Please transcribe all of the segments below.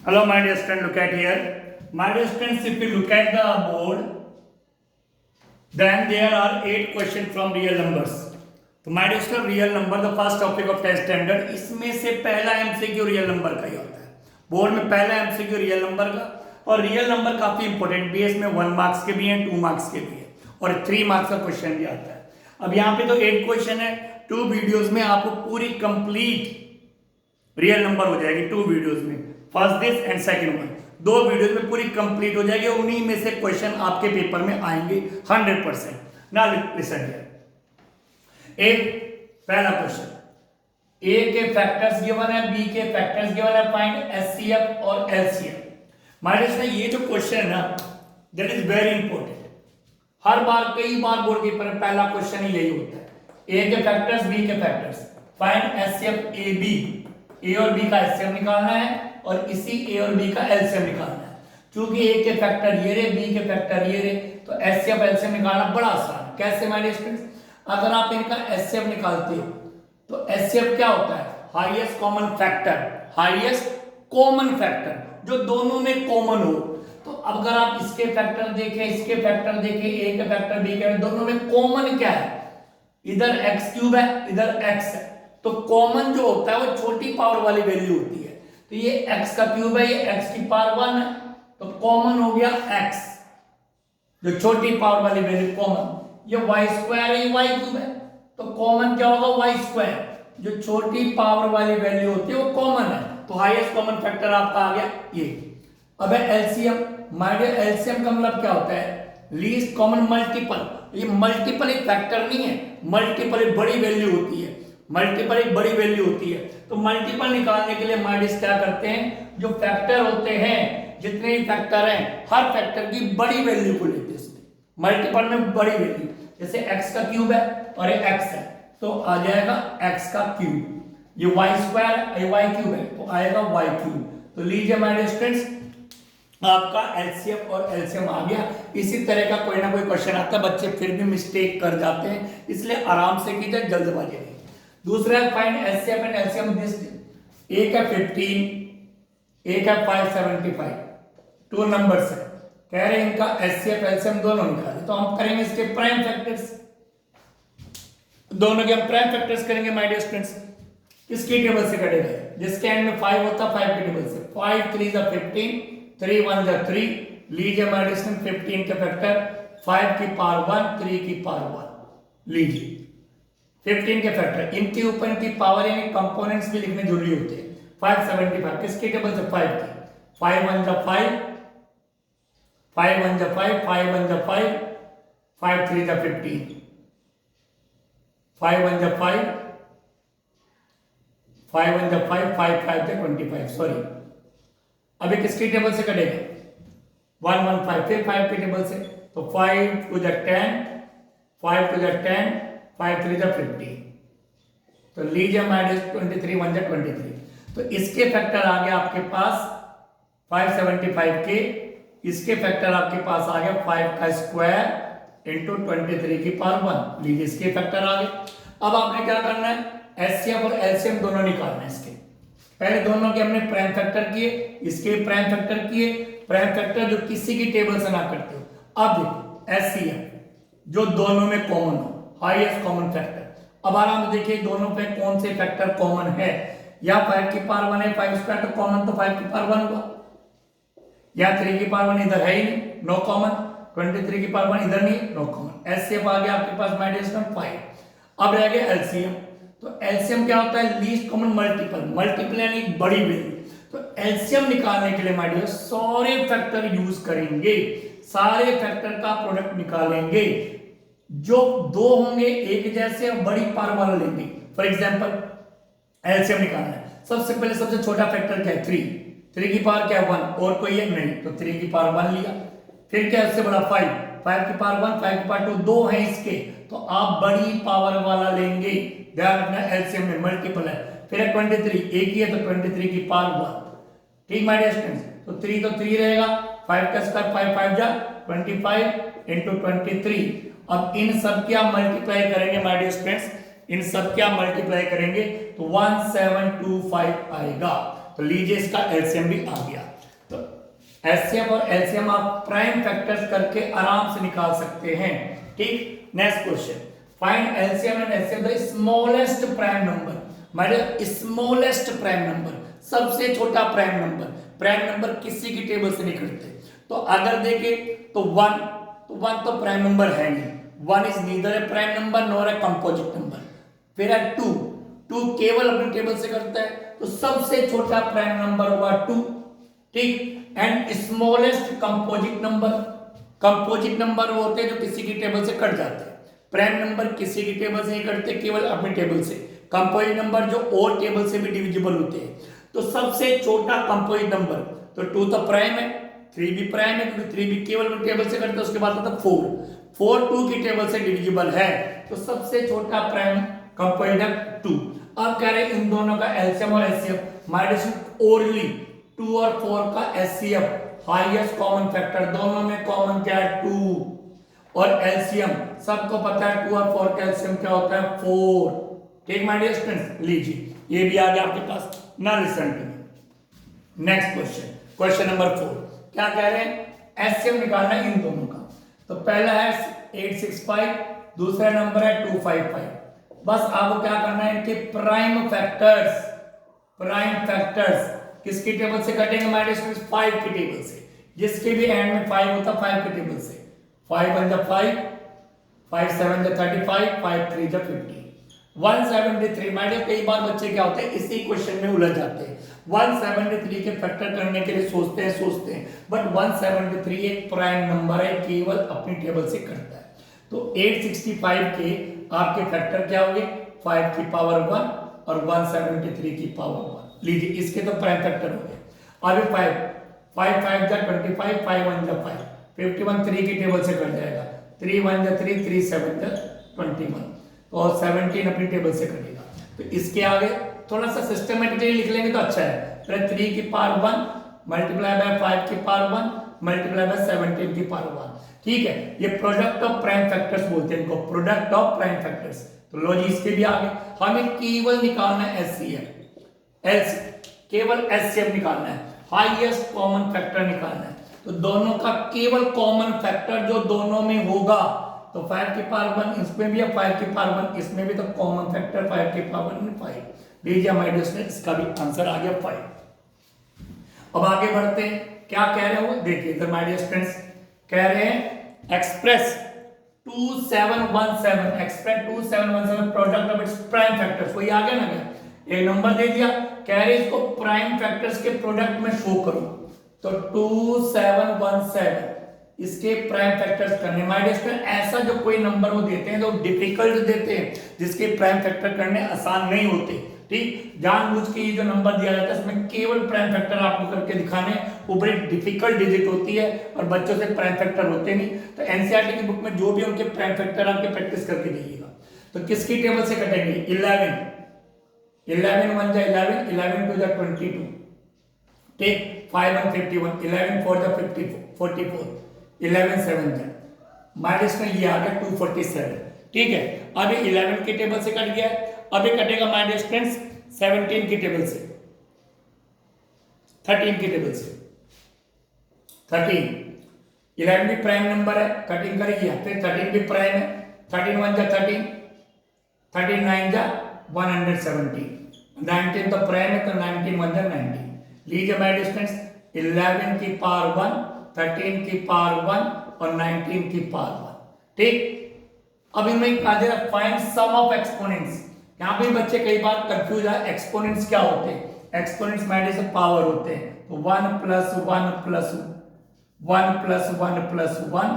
Hello, my dear student, look at here. My dear students, if you look at the board, then there are 8 questions from real numbers. तो my dear student, real number the first topic of 10th standard. इसमें से पहला MCQ real number का ही होता है. Board में पहला MCQ real number का, और रियल नंबर काफी इंपॉर्टेंट भी है. इसमें 1 मार्क्स के भी हैं, 2 मार्क्स के भी हैं, और 3 मार्क्स का क्वेश्चन भी आता है. अब यहाँ पे तो 8 क्वेश्चन है. 2 वीडियोस में आपको पूरी कंप्लीट रियल नंबर हो जाएगी. 2 वीडियोस में, first this and second one, 2 videos में पूरी कंप्लीट हो जाएगी. उन्हीं में से क्वेश्चन आपके पेपर में आएंगे 100%. ना लिसन हियर. एक पहला क्वेश्चन, ए के फैक्टर्स गिवन है, बी के फैक्टर्स गिवन है, फाइंड एचसीएफ और एलसीएम. हमारे इसमें ये जो क्वेश्चन है ना, दैट इज वेरी इंपॉर्टेंट. हर बार कई बार बोर्ड पेपर में पहला क्वेश्चन ही यही होता है. ए के फैक्टर्स, बी के factors, find HCF A B. A और बी का एचसीएफ निकालना है और इसी ए और बी का एलसीएम निकालना है. क्योंकि ए के फैक्टर ये रे, बी के फैक्टर ये रे, तो एचसीएफ एलसीएम निकालना बड़ा आसान है. कैसे हमारे स्टूडेंट्स? अगर आप इनका एचसीएफ निकालते हो तो एचसीएफ क्या होता है? Highest common factor. Highest common factor जो दोनों में कॉमन हो. तो अगर आप इसके फैक्टर देखें, इसके फैक्टर देखें, ए के फैक्टर, बी के, दोनों में कॉमन क्या है? इधर एक्स क्यूब है, इधर एक्स है. तो कॉमन जो होता है वो छोटी पावर वाली वैल्यू होती है. तो ये एक्स का क्यूब है, ये एक्स की पावर 1 है, तो कॉमन हो गया एक्स, जो छोटी पावर वाली वैल्यू कॉमन. ये वाई स्क्वायर है, ये वाई क्यूब है, तो कॉमन क्या होगा? Y square. जो छोटी पावर वाली वैल्यू होती है वो कॉमन है. तो हाईएस्ट कॉमन फैक्टर आपका आ गया ये. अब है एलसीएम. माय डियर, एलसीएम का मतलब क्या होता है? Least common multiple. ये मल्टीपल एक फैक्टर नहीं है, मल्टीपल एक बड़ी वैल्यू होती है. मल्टीपल एक बड़ी वैल्यू होती है. तो मल्टीपल निकालने के लिए माइडिस क्या करते हैं? जो फैक्टर होते हैं, जितने भी फैक्टर हैं, हर फैक्टर की बड़ी वैल्यू को लेते हैं. इसमें मल्टीपल में बड़ी वैल्यू, जैसे x का क्यूब है और ये x है, तो आ जाएगा x का क्यूब. ये y स्क्वायर है, ये y क्यूब है, तो आएगा y क्यूब. तो लीजिए माय स्टूडेंट्स, आपका एलसीएम और एलसीएम आ गया. इसी तरह का कोई ना कोई क्वेश्चन आता है, बच्चे फिर भी मिस्टेक कर जाते हैं, इसलिए आराम से कीजिए, जल्दबाजी नहीं. दूसरा है find HCF and LCM this. एक है 15, एक है 575. 2 नंबर्स है. कह रहे हैं इनका एचसीएफ एलसीएम दोनों निकाले, तो हम करेंगे इसके प्राइम फैक्टर्स. दोनों के हम प्राइम फैक्टर्स करेंगे माय डियर स्टूडेंट्स. किसकी टेबल से करेंगे? जिसके एंड में 5 होता है, 5 की टेबल से. 5 3 जा 15, 3 1 जा 3. लीजिए माय डियर स्टूडेंट, 15 के फैक्टर 5 की पावर 1, 3 की पावर 1. लीजिए 15 के फैक्टर, इनके ऊपर इनकी पावर यानी कंपोनेंट्स भी लिखने जरूरी होते हैं. 575 किसकी टेबल से? 5 की. 5 1 जा 5, 5 1 जा 5, 5 1 जा 5, 5 3 जा 15, 5 1 जा 5, 5 1 जा 5, 5 5 जा 25. सॉरी, अभी किसकी टेबल से कटेगा? 1 1 5, फिर 5 की टेबल से, तो 5 2 जा 10, 5 2 जा 10, 5 3 जा 15. तो लीजिए माइनस 23 1 जा 23. तो इसके फैक्टर आ गया आपके पास 575 के. इसके फैक्टर आपके पास आ गया 5 का स्क्वायर इंटू 23 की पावर 1. लीजिए इसके फैक्टर आ गए. अब आपने क्या करना है? एचसीएफ और एलसीएम दोनों निकालना है इसके. पहले दोनों के हमने प्राइम फैक्टर किए, इसके प्राइम फैक्टर किए. प्राइम फैक्टर जो किसी की टेबल से ना करते हो. अब देखो एचसीएफ जो दोनों में कॉमन हो, हाईएस्ट कॉमन फैक्टर. अब आराम से देखिए दोनों पे कौन से फैक्टर कॉमन है. या 5 की पावर 1 है, 5 स्क्वायर तो कॉमन, तो 5 की पावर 1 हुआ. या 3 की पावर 1 इधर है ही नहीं, नो कॉमन. 23 की पावर 1 इधर नहीं, नो कॉमन. एचसीएफ आ गया आपके पास माय डियर स्टूडेंट 5. अब रह गया एलसीएम. तो एलसीएम क्या होता है? Least common multiple. मल्टीपल यानी बड़ी वैल्यू. तो एलसीएम निकालने के लिए माय डियर सारे फैक्टर यूज करेंगे, सारे फैक्टर का प्रोडक्ट निकालेंगे. जो 2 होंगे एक जैसे और बड़ी पावर वाला लेंगे. फॉर एग्जांपल एलसीएम निकालना है, सबसे पहले सबसे छोटा फैक्टर क्या है? 3. 3 की पावर क्या है? 1. और कोई है नहीं, तो 3 की पावर 1 लिया. फिर क्या है उससे बड़ा? 5. 5 की पावर 1, 5 की पावर 2, 2 है इसके, तो आप बड़ी पावर वाला लेंगे. ध्यान रखना एलसीएम में मल्टीपल है. फिर है 23, एक ही है, तो 23 की पावर 1. ठीक माय डियर स्टूडेंट्स. तो 3 तो 3 रहेगा, 5 का स्क्वायर 5 5 जा 25 इंटू 23. अब इन सब क्या मल्टीप्लाई करेंगे माय डियर स्टूडेंट्स? इन सब क्या मल्टीप्लाई करेंगे तो 1725 आएगा. तो लीजिए इसका एलसीएम भी आ गया. एचसीएफ और एलसीएम आप प्राइम फैक्टर्स करके आराम से निकाल सकते हैं। ठीक, next question, find LCM and HCF the smallest prime number. हमारे स्मॉलेस्ट प्राइम नंबर, सबसे छोटा प्राइम नंबर, प्राइम नंबर किसी की टेबल से नहीं करते। तो अगर देखें तो वन तो प्राइम नंबर है नहीं, one is neither A prime number nor a composite number. फिर है टू केवल अपनी टेबल से करता है, तो सबसे छोटा प्राइम नंबर होगा 2। ठीक, एंड स्मॉलेस्ट कंपोजिट नंबर वो होते हैं जो किसी की टेबल से कट जाते हैं। प्राइम नंबर किसी की टेबल से नहीं कटते, केवल अपनी टेबल से। कंपोजिट नंबर जो और टेबल से भी डिविजिबल होते हैं। तो सबसे छोटा कंपोजिट नंबर, तो 2 तो प्राइम है, 3 भी प्राइम है क्योंकि 3 भी केवल अपनी टेबल से करते हैं। उसके बाद आता 4 2 की टेबल से डिविजिबल है, तो सबसे छोटा प्राइम कंपोजिट है 2। अब कह रहे हैं इन दोनों का एलसीएम और एचसीएफ। माइनस ओनली 2 और 4 का एचसीएफ हाईएस्ट कॉमन फैक्टर, दोनों में कॉमन क्या है 2। और एलसीएम सबको पता है 2 और 4 का एलसीएम क्या होता है 4। ठीक माय डियर स्टूडेंट्स, लीजिए ये भी आ गया आपके पास। ना listen to me, next question, question number 4। क्या कह रहे हैं, एचसीएम निकालना है इन दोनों का। तो पहला है 865, दूसरा नंबर है 255। बस आपको क्या करना है, इनके प्राइम फैक्टर्स किसकी टेबल से कटेंगे माय डियर स्टूडेंट्स, 5 की टेबल से। जिसके भी एंड में 5 होता है 5 की टेबल से। 5 1 5, 5 7 35, 5 3 50, 173। माय डियर कई बार बच्चे क्या होते हैं इसी क्वेश्चन में उलझ जाते हैं। 173 के फैक्टर करने के लिए सोचते हैं, बट 173 एक प्राइम नंबर है, केवल अपनी टेबल से करता है। तो 865 के आपके फैक्टर क्या होंगे, 5 की पावर 1 और 173 की पावर 1। लीजिए इसके तो प्राइम फैक्टर हो गए। अभी 5 5 जा 25, 5 1 जा 5, 51 3 की टेबल से कट जाएगा। 3 1 जा 3, 3 7 जा 21, और 17 अपनी टेबल से कटेगा। तो इसके आगे थोड़ा सा सिस्टमेटिकली लिख लेंगे तो अच्छा है। फिर 3 की पावर 1 मल्टीप्लाई बाय 5 की पावर 1 मल्टीप्लाई बाय 17 की पावर 1। ठीक है, ये प्रोडक्ट ऑफ प्राइम फैक्टर्स बोलते हैं इनको, प्रोडक्ट ऑफ प्राइम फैक्टर्स। तो लो जी इसके भी आगे हमें केवल निकालना है एचसीएफ, केवल एचसीएफ निकालना है, हाईएस्ट कॉमन फैक्टर निकालना है। तो दोनों का केवल कॉमन फैक्टर जो दोनों में होगा, तो 5 की पावर 1 इसमें भी है, 5 की पावर 1 इसमें भी, तो कॉमन फैक्टर 5 की पावर 1 5। लीजिए हमारे डिस्ट्रेंट इसका भी आंसर आ गया 5। अब आगे बढ़ते हैं, क्या कह रहे हो देखिए इधर माय डियर स्टूडेंट्स, कह रहे हैं express 2717 product of its prime factors. वही आ गया ना, क्या एक नंबर दे दिया, कह रहे इसको प्राइम फैक्टर्स के प्रोडक्ट में शो करो। तो 2717 इसके प्राइम फैक्टर्स करने। माय डियर स्टूडेंट ऐसा जो कोई नंबर वो देते हैं तो डिफिकल्ट देते हैं, जिसके प्राइम फैक्टर करने आसान नहीं होते। ठीक, जानबूझ के ये जो नंबर दिया जाता है इसमें केवल प्राइम फैक्टर आपको करके दिखाने, वो बड़ी डिफिकल्ट डिजिट होती है और बच्चों से प्राइम फैक्टर होते नहीं। तो एनसीईआरटी की बुक में जो भी उनके प्राइम फैक्टर आपके प्रैक्टिस करके दीजिएगा। तो किसकी टेबल से कटेंगे, 11 11 1 जा 11, 11 2 जा 22, ठीक, 5 1 51, 11 4 जा 44, 11 7 जा माइनस में ये आ गया 247। ठीक है, अभी 11 की टेबल से कट गया, अभी कटेगा माय डियर स्टूडेंट्स 17 की टेबल से, 13 की टेबल से। 13 11 भी प्राइम नंबर है, कटिंग करेगी, फिर 13 भी प्राइम है, 13 1 जा 13, 13 9 जा 117, 19 तो प्राइम है तो 19 1 जा 19। लीजिए माय डियर स्टूडेंट्स 11 की पावर 1, 13 की पावर 1 और 19 की पावर 1। ठीक, अब इनमें कहा जा रहा है फाइंड सम ऑफ एक्सपोनेंट्स। यहाँ पे बच्चे कई बार कंफ्यूज है, एक्सपोनेंट्स क्या होते हैं। एक्सपोनेंट्स माइनस से पावर होते हैं, तो 1 प्लस 1 प्लस 1 प्लस 1 प्लस 1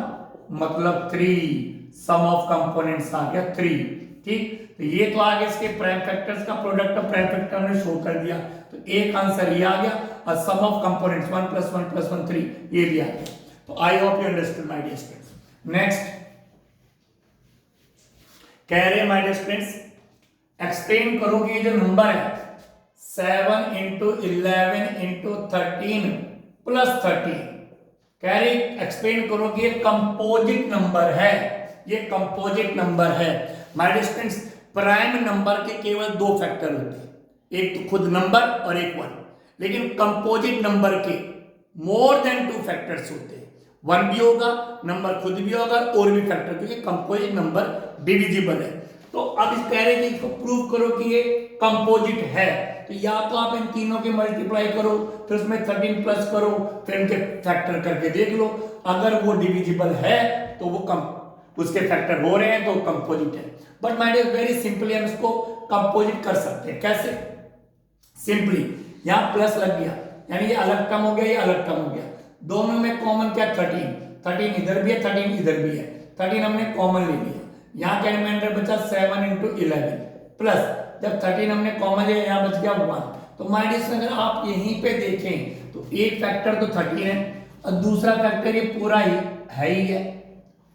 मतलब 3, सम ऑफ कंपोनेंट्स आ गया 3। ठीक, तो ये तो आगे इसके प्राइम फैक्टर्स का प्रोडक्ट ऑफ प्राइम फैक्टर ने शो कर दिया, तो एक आंसर ये आ गया, और sum of components 1 plus 1 plus 1 3 ये भी आ गया। तो I hope you understood my dear students. Next कह रहे हैं माय डियर स्टूडेंट्स एक्सप्लेन करो कि ये जो नंबर है 7 इंटू 11 इंटू 13 प्लस 13, कह रहे एक्सप्लेन करो कि ये कंपोजिट नंबर है, ये कंपोजिट नंबर है। My dear students prime number के केवल 2 फैक्टर होते हैं, एक तो खुद नंबर और एक 1, लेकिन कंपोजिट नंबर के मोर देन 2 फैक्टर्स होते हैं, 1 भी होगा, नंबर खुद भी होगा और भी फैक्टर, क्योंकि कंपोजिट नंबर डिविजिबल है। तो अब इस कह रहे हैं कि इसको प्रूव करो कि ये कंपोजिट है, तो या तो आप इन तीनों के मल्टीप्लाई करो, फिर उसमें 13 प्लस करो, फिर इनके फैक्टर करके देख लो, अगर वो डिविजिबल है तो वो उसके फैक्टर हो रहे हैं तो कंपोजिट है। But my dear very simply हम इसको कंपोजिट कर सकते हैं। कैसे? सिंपली यहां प्लस लग गया, यानी ये अलग टर्म हो गया, ये अलग टर्म हो गया, दोनों में कॉमन क्या 13, 13 इधर भी है, 13 इधर भी है, 13 हमने कॉमन ले लिया, यहाँ क्या रिमाइंडर बचा 7 इंटू 11 प्लस जब 13 हमने कॉमन लिया यहाँ बच गया 1। तो माय डियर अगर आप यहीं पे देखें तो एक फैक्टर तो 13 है और दूसरा फैक्टर ये पूरा ही है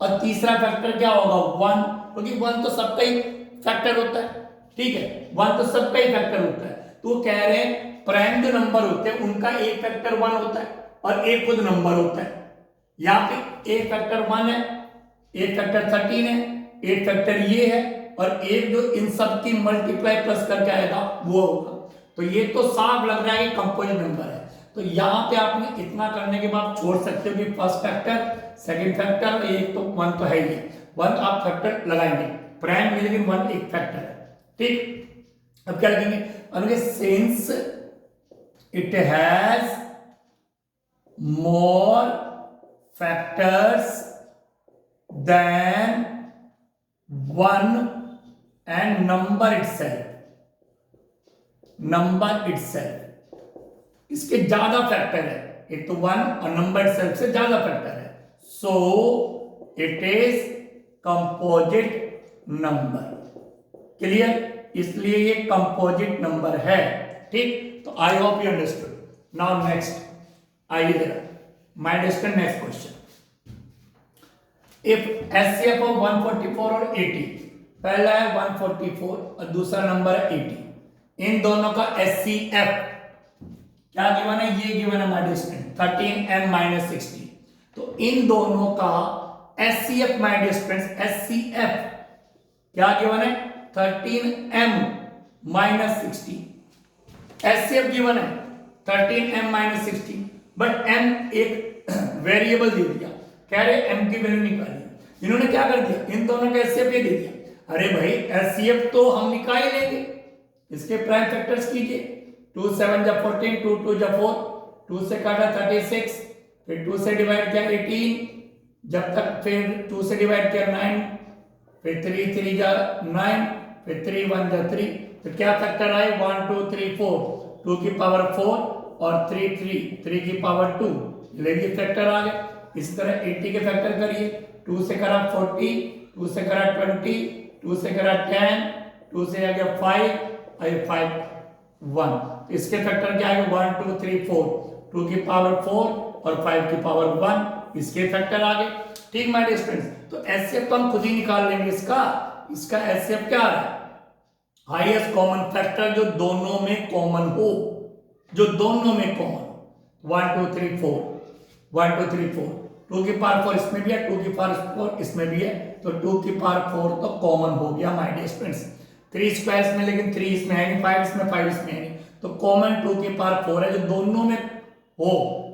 और तीसरा फैक्टर क्या होगा 1, क्योंकि 1 तो सबका ही फैक्टर होता है, ठीक है, 1 तो सबका ही फैक्टर होता है। तो वो कह रहे हैं प्राइम जो नंबर होते हैं उनका एक फैक्टर 1 होता है और एक खुद नंबर होता है। यहाँ पे एक फैक्टर 1 है, एक फैक्टर 13 है, एक फैक्टर ये है और एक जो इन सब की मल्टीप्लाई प्लस करके आएगा वो होगा। तो ये तो साफ लग रहा है कि कंपोजिट नंबर है। तो यहाँ पे आपने इतना करने के बाद छोड़ सकते हो कि फर्स्ट फैक्टर, सेकंड फैक्टर, एक तो 1 तो है ही, 1 आप फैक्टर लगाएंगे प्राइम में, लेकिन 1 एक फैक्टर है, ठीक। अब क्या लिखेंगे? Since it has more factors then 1 and number itself, इसके ज्यादा फैक्टर है, एक तो 1 और नंबर इटसेल्फ से ज्यादा फैक्टर है, so it is composite number. Clear? इसलिए ये कंपोजिट नंबर है, ठीक। तो I hope you understood. Now next आइए जरा, my dear next question, if HCF of 144 और 80, पहला है 144 और दूसरा नंबर है 80, इन दोनों का एचसीएफ क्या गिवन है? ये गिवन है माय डियर 13m माइनस 60। तो इन दोनों का एचसीएफ माय डियर एचसीएफ क्या गिवन है? 13m minus 60। एचसीएफ गिवन है 13m माइनस 60, बट m एक वेरिएबल दे दिया, कह रहे m की वैल्यू निकालिए। इन्होंने क्या कर दिया? इन दोनों का एचसीएफ ये दे दिया। अरे भाई एचसीएफ तो हम निकाल लेंगे, इसके प्राइम फैक्टर्स कीजिए, 2 7 जा 14, 2 2 जा 4, 2 से काटा 36, फिर 2 से डिवाइड किया 18, जब तक फिर 2 से डिवाइड किया 9, फिर 3 3 जा 9, फिर 3 1 जा 3, तो क्या फैक्टर आए? 1 2 3 4, 2 की पावर 4 और 3 3 की पावर 2, लेकिन फैक्टर आ गए। इसी तरह 80 के फैक्टर करिए, 2 से करा 40, 2 से करा 20, 2 से करा 10, 2 से आ गया 5 और 5 1, इसके फैक्टर क्या है? 1 2 3 4, 2 की पावर 4 और 5 की पावर 1, इसके फैक्टर आ गए, ठीक माय डियर फ्रेंड्स। तो एचसीएफ तो हम खुद ही निकाल लेंगे इसका एचसीएफ क्या है? हाईएस्ट कॉमन फैक्टर जो दोनों में कॉमन हो, जो दोनों में कॉमन, 1 2 3 4, 1 2 3 4, 2 की पावर 4 इसमें भी है, 2 की पावर 4 इसमें भी है, तो 2 की पावर 4 तो कॉमन हो गया माय डियर फ्रेंड्स। 3 स्क्वायर्स में, लेकिन 3 इसमें है नहीं, 5 इसमें, 5 इसमें है नहीं, तो कॉमन 2 की पावर 4 है, जो दोनों में हो,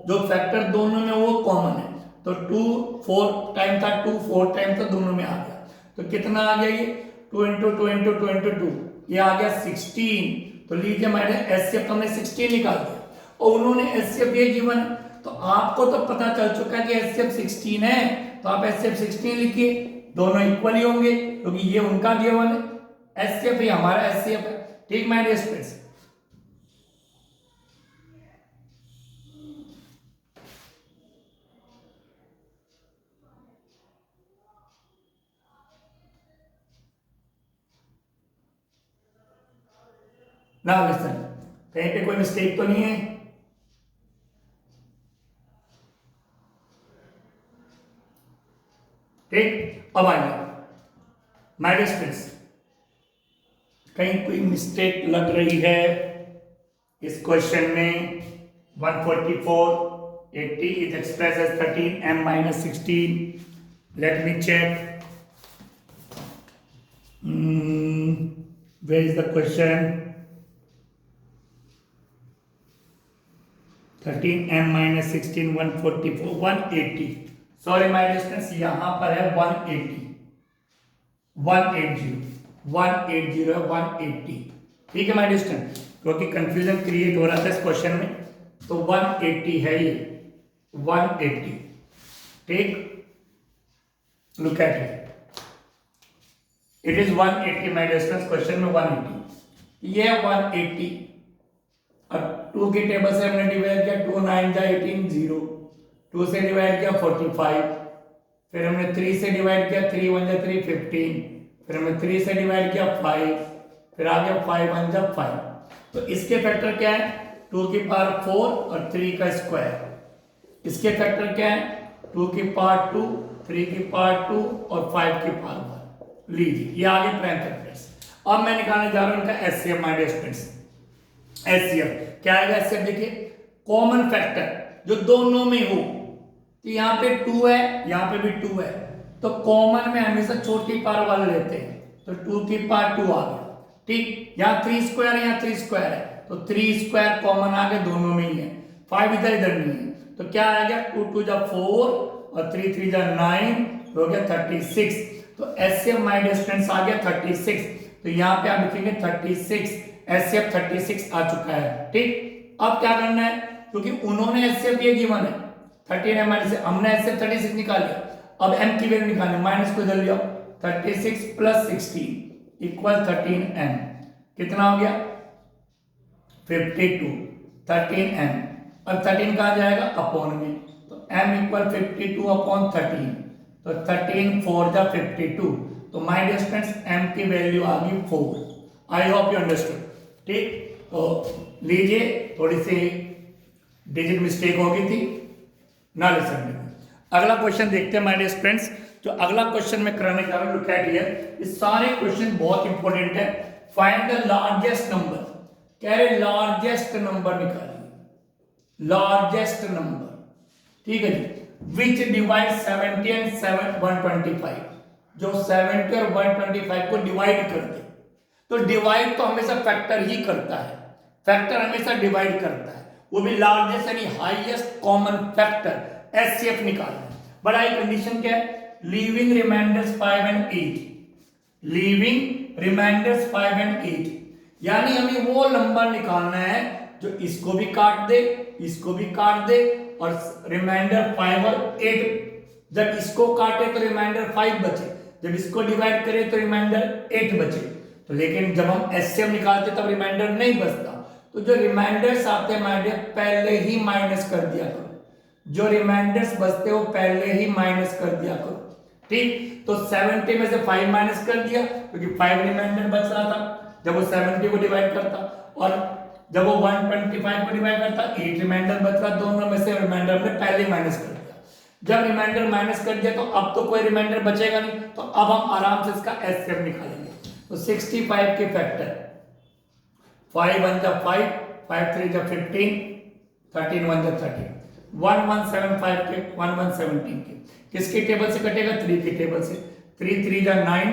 जो फैक्टर दोनों में वो कॉमन है। तो 2 4 टाइम था, 2 4 टाइम तो दोनों में आ गया, तो कितना आ गया? ये 2 इंटू 2 इंटू 2 इंटू 2, ये आ गया 16। तो लीजिए मैंने एचसीएफ हमने 16 निकाल दिया और उन्होंने एचसीएफ ये गिवन है, तो आपको तो पता चल चुका है कि एचसीएफ 16 है, तो आप एचसीएफ 16 लिखिए, दोनों इक्वल ही होंगे क्योंकि ये उनका गिवन है, एचसीएफ ही हमारा एचसीएफ है, ठीक my dear friends. Now listen, कहीं पे कोई मिस्टेक तो नहीं है? ठीक, अब आइए माय डियर फ्रेंड्स, कहीं कोई मिस्टेक लग रही है इस क्वेश्चन में? 144 80 is expressed as 13m minus 16. Let me check. Where is the question? 13m minus 16 144 180। Sorry my distance यहाँ पर है 180 180 180 है 180। ठीक है माय डिस्टेंस, क्योंकि कंफ्यूजन क्रिएट हो रहा था इस क्वेश्चन में, तो 180 है ये 180। ठीक, look at it is 180 my distance, question में 180, ये 180। अब 2 की टेबल से हमने डिवाइड किया, 2 9 जा 18 0, 2 से डिवाइड किया 45, फिर हमने 3 से डिवाइड किया 3 1 जा 3 15, फिर हमने 3 से डिवाइड किया 5, फिर आ गया 5 1 जा 5। तो इसके फैक्टर क्या है, 2 की पावर 4 और 3 का स्क्वायर। इसके फैक्टर क्या है, 2 की पावर 2, 3 की पावर 2 और 5 की पावर 1। लीजिए ये आगे प्राइम फैक्टर्स। अब मैं निकालने जा रहा हूं इनका HCF my dear students. HCF क्या आएगा, एचसीएफ देखिए कॉमन फैक्टर जो दोनों में हो, तो यहाँ पे 2 है, यहाँ पे भी 2 है, तो कॉमन में हमेशा छोटी पावर वाले लेते हैं, तो 2 की पावर 2 आ गया। ठीक, यहाँ 3 स्क्वायर है, यहाँ 3 स्क्वायर है, तो 3 स्क्वायर कॉमन आ गया, दोनों में ही है, 5 इधर इधर नहीं है, तो क्या आ गया 2 2 जा 4 और 3 3 जा 9, हो गया 36। तो एचसीएफ माय डियर स्टूडेंट्स आ गया 36। तो यहाँ पे आप लिखेंगे 36, एचसीएफ 36 आ चुका है। ठीक, अब क्या करना है, क्योंकि उन्होंने एचसीएफ ये गिवन है 13 माइनस, हमने एचसीएफ 36 निकाल लिया, अब एम की वैल्यू निकालनी, माइनस को इधर लिया, 36 प्लस 16 इक्वल 13m, कितना हो गया 52, 13m, और 13 कहा जाएगा अपॉन में, तो m इक्वल 52 अपॉन 13, तो 13 4 जा 52। तो माय डियर स्टूडेंट्स m की वैल्यू आ गई 4। आई होप यू अंडरस्टूड। ठीक, तो लीजिए थोड़ी सी डिजिट मिस्टेक हो गई थी ना, लिसन। अगला क्वेश्चन देखते हैं माय डियर स्टूडेंट्स। जो अगला क्वेश्चन मैं कराने जा रहा हूं, लुक एट हियर, ये सारे क्वेश्चन बहुत इंपॉर्टेंट है। फाइंड द लार्जेस्ट नंबर, कह रहे लार्जेस्ट नंबर निकालिए, लार्जेस्ट नंबर। ठीक है जी, विच डिवाइड 70 एंड 125, जो 70 और 125 को डिवाइड कर दे। तो डिवाइड तो हमेशा फैक्टर ही करता है, फैक्टर हमेशा डिवाइड करता है, वो भी लार्जेस्ट यानी हाईएस्ट कॉमन फैक्टर, एचसीएफ निकालना है। बट आई कंडीशन क्या है, leaving remainders 5 and 8, leaving remainders 5 and 8, यानी हमें वो नंबर निकालना है जो इसको भी काट दे, इसको भी काट दे, और रिमाइंडर 5 और 8, जब इसको काटे तो रिमाइंडर 5 बचे, जब इसको डिवाइड करे तो रिमाइंडर 8 बचे। तो लेकिन जब हम एचसीएफ निकालते तब रिमाइंडर नहीं बचता, तो जो रिमाइंडर्स आते हैं पहले ही माइनस कर दिया करो, जो रिमाइंडर्स बचते हो पहले ही माइनस कर दिया करो। ठीक, तो 70 में से 5 माइनस कर दिया, क्योंकि 5 रिमाइंडर बच रहा था जब वो 70 को डिवाइड करता, और जब वो 125 को डिवाइड करता 8 रिमाइंडर बच रहा, दोनों में से रिमाइंडर हमने पहले माइनस कर दिया। जब रिमाइंडर माइनस कर दिया तो अब तो कोई रिमाइंडर बचेगा नहीं, तो अब हम आराम से इसका एचसीएफ निकालेंगे। तो 65 के फैक्टर 5 1 जा 5, 5 3 जा 15, 13 1 जा 13, 1175 के 1117 के किसके टेबल से कटेगा, 3 की टेबल से, 3 3 जा 9,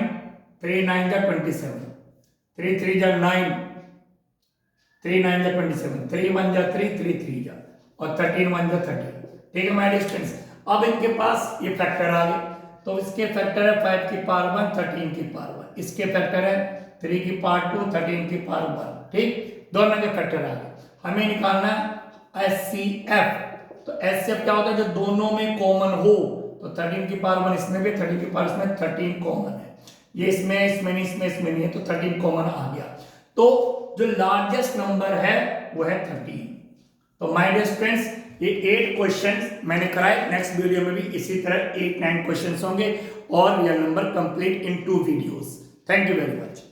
3 9 जा 27, 3 3 जा 9, 3 9 जा 27, 3 1 जा 3, 3 3 जा, और 13 1 जा 13। ठीक है माय डिस्टेंस, अब इनके पास ये फैक्टर आ गए, तो इसके फैक्टर है 5 की पावर 1, 13 की पावर 1, इसके फैक्टर है 3 की पावर 2, 13 की पावर 1। ठीक, दोनों के फैक्टर आ गए, हमें निकालना है एचसीएफ। तो एचसीएफ क्या होता है, जो दोनों में कॉमन हो, तो 13 की पावर 1 इसमें भी, 13 की पावर इसमें, 13 कॉमन है, ये इसमें नहीं, इसमें नहीं है, तो 13 कॉमन आ गया। तो जो लार्जेस्ट नंबर है वो है 13। तो माय डियर फ्रेंड्स, ये 8 क्वेश्चंस मैंने कराए, नेक्स्ट वीडियो में भी इसी तरह 8 9 क्वेश्चंस होंगे, और real number complete in 2 videos. Thank you very much.